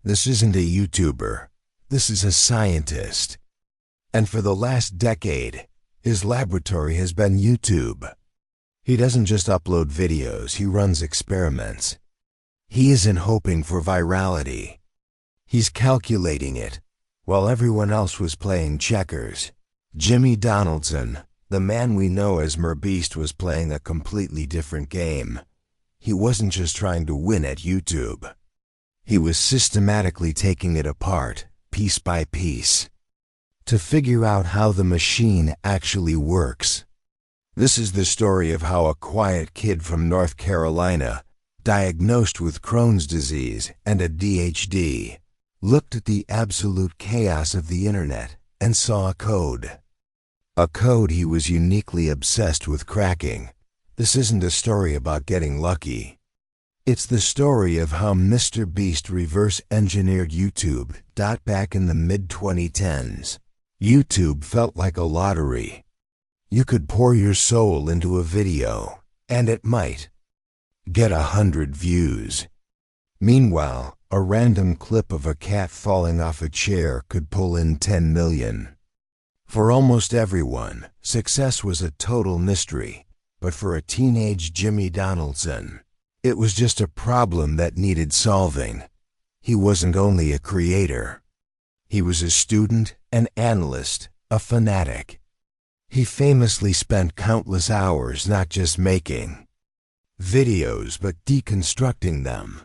This isn't a YouTuber. This is a scientist. And for the last decade, his laboratory has been YouTube. He doesn't just upload videos, he runs experiments. He isn't hoping for virality. He's calculating it, while everyone else was playing checkers. Jimmy Donaldson, the man we know as MrBeast, was playing a completely different game. He wasn't just trying to win at YouTube. He was systematically taking it apart, piece by piece, to figure out how the machine actually works. This is the story of how a quiet kid from North Carolina, diagnosed with Crohn's disease and ADHD, looked at the absolute chaos of the internet and saw a code. A code he was uniquely obsessed with cracking. This isn't a story about getting lucky. It's the story of how MrBeast reverse-engineered YouTube. Back in the mid-2010s, YouTube felt like a lottery. You could pour your soul into a video, and it might get 100 views. Meanwhile, a random clip of a cat falling off a chair could pull in 10 million. For almost everyone, success was a total mystery, but for a teenage Jimmy Donaldson, it was just a problem that needed solving. He wasn't only a creator. He was a student, an analyst, a fanatic. He famously spent countless hours not just making videos but deconstructing them.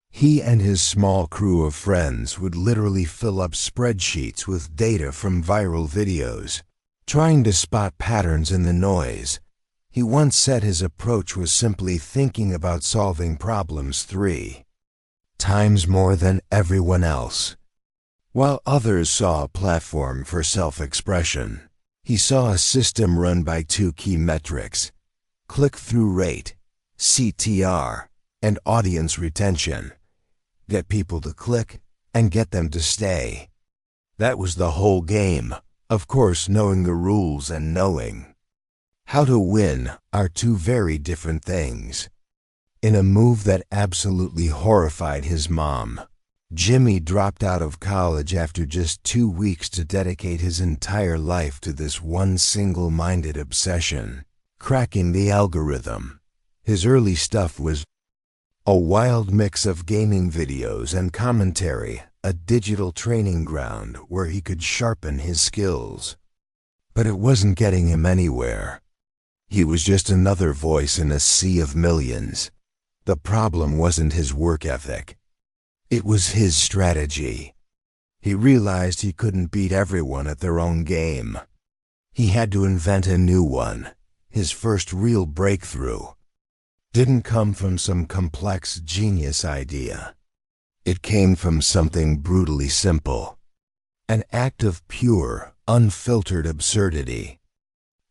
He and his small crew of friends would literally fill up spreadsheets with data from viral videos, trying to spot patterns in the noise. He once said his approach was simply thinking about solving problems 3 times more than everyone else. While others saw a platform for self-expression, he saw a system run by 2 key metrics: click-through rate, CTR, and audience retention. Get people to click and get them to stay. That was the whole game. Of course, knowing the rules and knowing how to win are 2 very different things. In a move that absolutely horrified his mom, Jimmy dropped out of college after just 2 weeks to dedicate his entire life to this one single-minded obsession: cracking the algorithm. His early stuff was a wild mix of gaming videos and commentary, a digital training ground where he could sharpen his skills. But it wasn't getting him anywhere. He was just another voice in a sea of millions. The problem wasn't his work ethic. It was his strategy. He realized he couldn't beat everyone at their own game. He had to invent a new one. His first real breakthrough didn't come from some complex genius idea. It came from something brutally simple. An act of pure, unfiltered absurdity.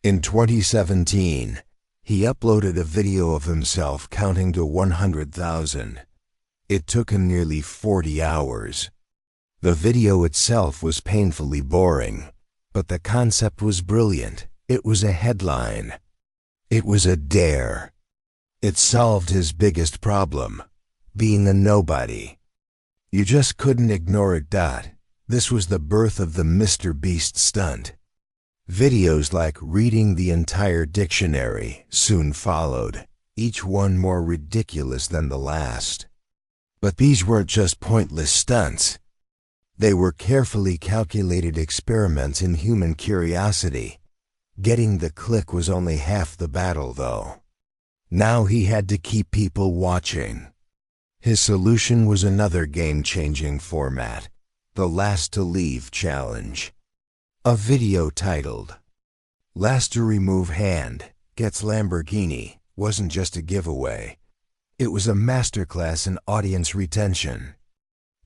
In 2017, he uploaded a video of himself counting to 100,000. It took him nearly 40 hours. The video itself was painfully boring, but the concept was brilliant. It was a headline. It was a dare. It solved his biggest problem: being a nobody. You just couldn't ignore it. This was the birth of the MrBeast stunt. Videos like reading the entire dictionary soon followed, each one more ridiculous than the last. But these weren't just pointless stunts. They were carefully calculated experiments in human curiosity. Getting the click was only half the battle, though. Now he had to keep people watching. His solution was another game-changing format: the Last to Leave challenge. A video titled "Last to Remove Hand Gets Lamborghini" wasn't just a giveaway. It was a masterclass in audience retention.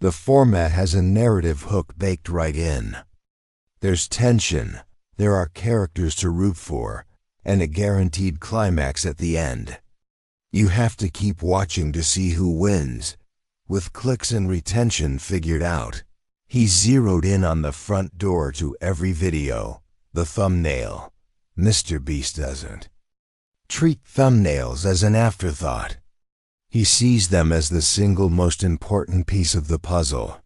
The format has a narrative hook baked right in. There's tension, there are characters to root for, and a guaranteed climax at the end. You have to keep watching to see who wins. With clicks and retention figured out, he zeroed in on the front door to every video: the thumbnail. MrBeast doesn't treat thumbnails as an afterthought. He sees them as the single most important piece of the puzzle.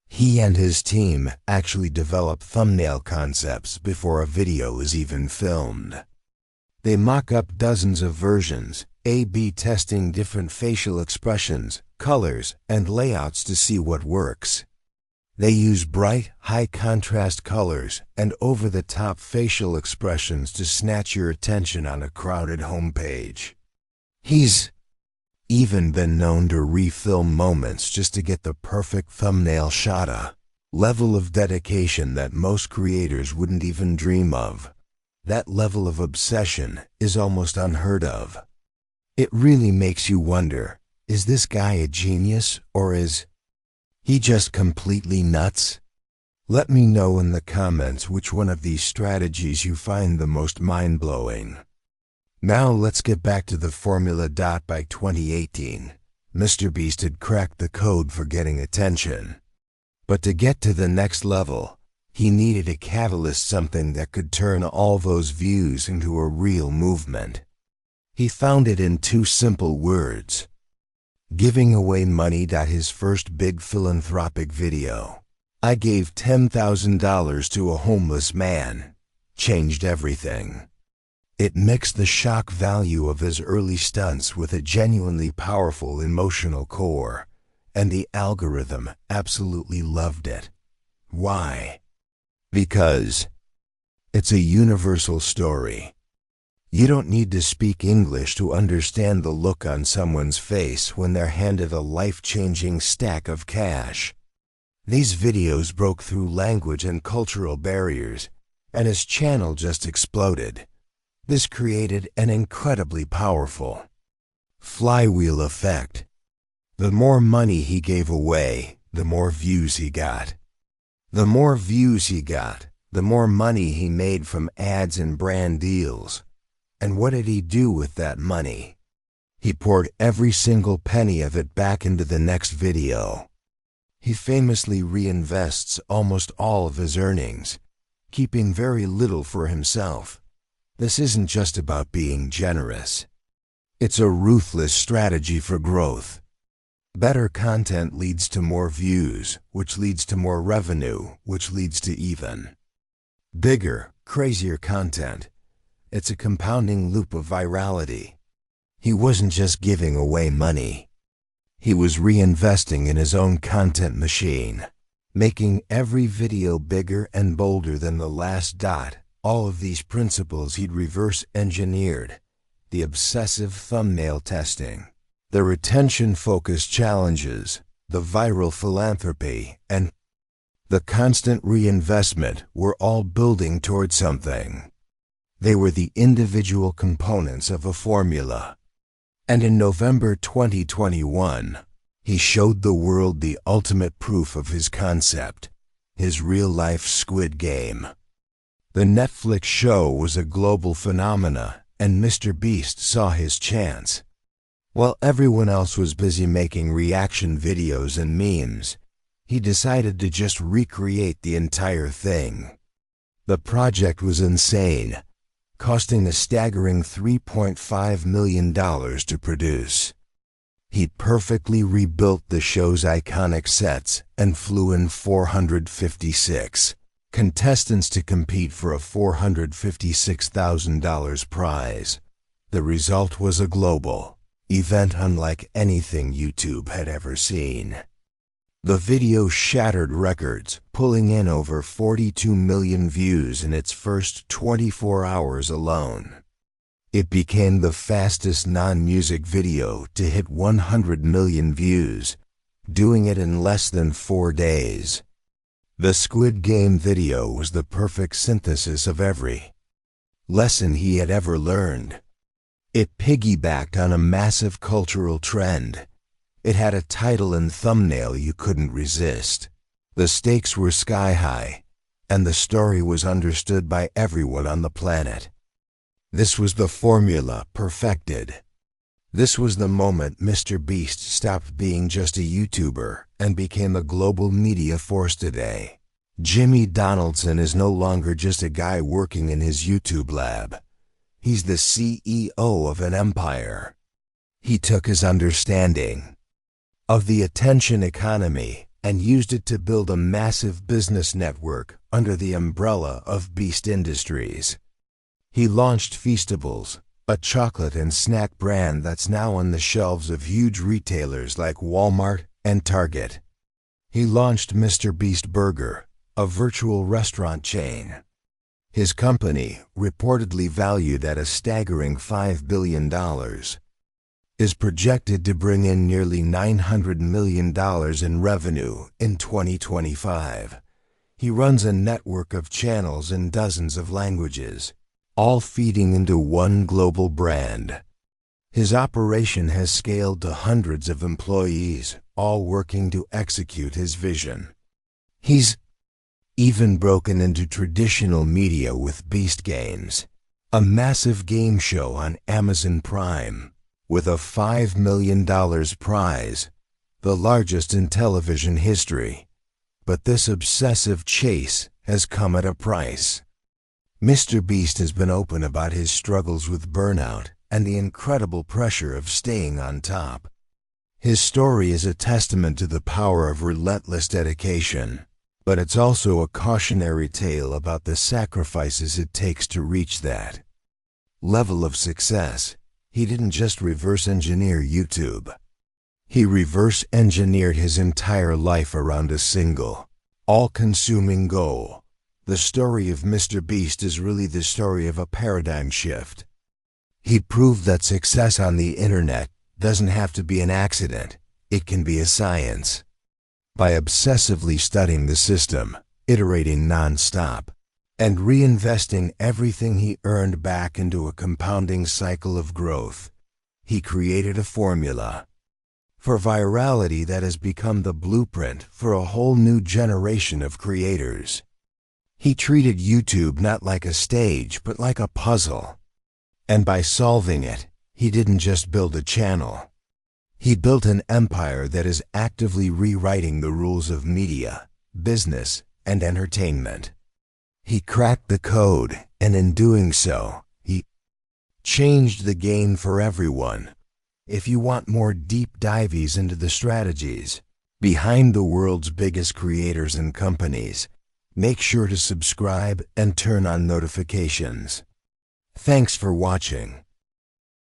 He and his team actually develop thumbnail concepts before a video is even filmed. They mock up dozens of versions, A/B testing different facial expressions, colors, and layouts to see what works. They use bright, high-contrast colors and over-the-top facial expressions to snatch your attention on a crowded homepage. He's even been known to refilm moments just to get the perfect thumbnail shot, a level of dedication that most creators wouldn't even dream of. That level of obsession is almost unheard of. It really makes you wonder, is this guy a genius, or is he just completely nuts? Let me know in the comments which one of these strategies you find the most mind-blowing. Now let's get back to the formula. By 2018, MrBeast had cracked the code for getting attention. But to get to the next level, he needed a catalyst, something that could turn all those views into a real movement. He found it in two simple words: giving away money. His first big philanthropic video, "I gave $10,000 to a homeless man," changed everything. It mixed the shock value of his early stunts with a genuinely powerful emotional core, and the algorithm absolutely loved it. Why? Because it's a universal story. You don't need to speak English to understand the look on someone's face when they're handed a life-changing stack of cash. These videos broke through language and cultural barriers, and his channel just exploded. This created an incredibly powerful flywheel effect. The more money he gave away, the more views he got. The more views he got, the more money he made from ads and brand deals. And what did he do with that money? He poured every single penny of it back into the next video. He famously reinvests almost all of his earnings, keeping very little for himself. This isn't just about being generous. It's a ruthless strategy for growth. Better content leads to more views, which leads to more revenue, which leads to even bigger, crazier content. It's a compounding loop of virality. He wasn't just giving away money. He was reinvesting in his own content machine, making every video bigger and bolder than the last. All of these principles he'd reverse-engineered: the obsessive thumbnail testing, the retention-focused challenges, the viral philanthropy, and the constant reinvestment were all building toward something. They were the individual components of a formula. And in November 2021, he showed the world the ultimate proof of his concept, his real-life Squid Game. The Netflix show was a global phenomenon, and MrBeast saw his chance. While everyone else was busy making reaction videos and memes, he decided to just recreate the entire thing. The project was insane, costing a staggering $3.5 million to produce. He'd perfectly rebuilt the show's iconic sets and flew in 456 contestants to compete for a $456,000 prize. The result was a global event unlike anything YouTube had ever seen. The video shattered records, pulling in over 42 million views in its first 24 hours alone. It became the fastest non-music video to hit 100 million views, doing it in less than 4 days. The Squid Game video was the perfect synthesis of every lesson he had ever learned. It piggybacked on a massive cultural trend. It had a title and thumbnail you couldn't resist. The stakes were sky high, and the story was understood by everyone on the planet. This was the formula perfected. This was the moment MrBeast stopped being just a YouTuber and became a global media force today. Jimmy Donaldson is no longer just a guy working in his YouTube lab. He's the CEO of an empire. He took his understanding of the attention economy and used it to build a massive business network under the umbrella of Beast Industries. He launched Feastables, a chocolate and snack brand that's now on the shelves of huge retailers like Walmart and Target. He launched MrBeast Burger, a virtual restaurant chain. His company, reportedly valued at a staggering $5 billion, is projected to bring in nearly $900 million in revenue in 2025. He runs a network of channels in dozens of languages, all feeding into one global brand. His operation has scaled to hundreds of employees, all working to execute his vision. He's even broken into traditional media with Beast Games, a massive game show on Amazon Prime, with a $5 million prize, the largest in television history. But this obsessive chase has come at a price. MrBeast has been open about his struggles with burnout and the incredible pressure of staying on top. His story is a testament to the power of relentless dedication, but it's also a cautionary tale about the sacrifices it takes to reach that level of success. He didn't just reverse engineer YouTube. He reverse engineered his entire life around a single, all-consuming goal. The story of MrBeast is really the story of a paradigm shift. He proved that success on the internet doesn't have to be an accident, it can be a science. By obsessively studying the system, iterating non-stop, and reinvesting everything he earned back into a compounding cycle of growth, he created a formula for virality that has become the blueprint for a whole new generation of creators. He treated YouTube not like a stage, but like a puzzle. And by solving it, he didn't just build a channel. He built an empire that is actively rewriting the rules of media, business, and entertainment. He cracked the code, and in doing so, he changed the game for everyone. If you want more deep dives into the strategies behind the world's biggest creators and companies, make sure to subscribe and turn on notifications. Thanks for watching.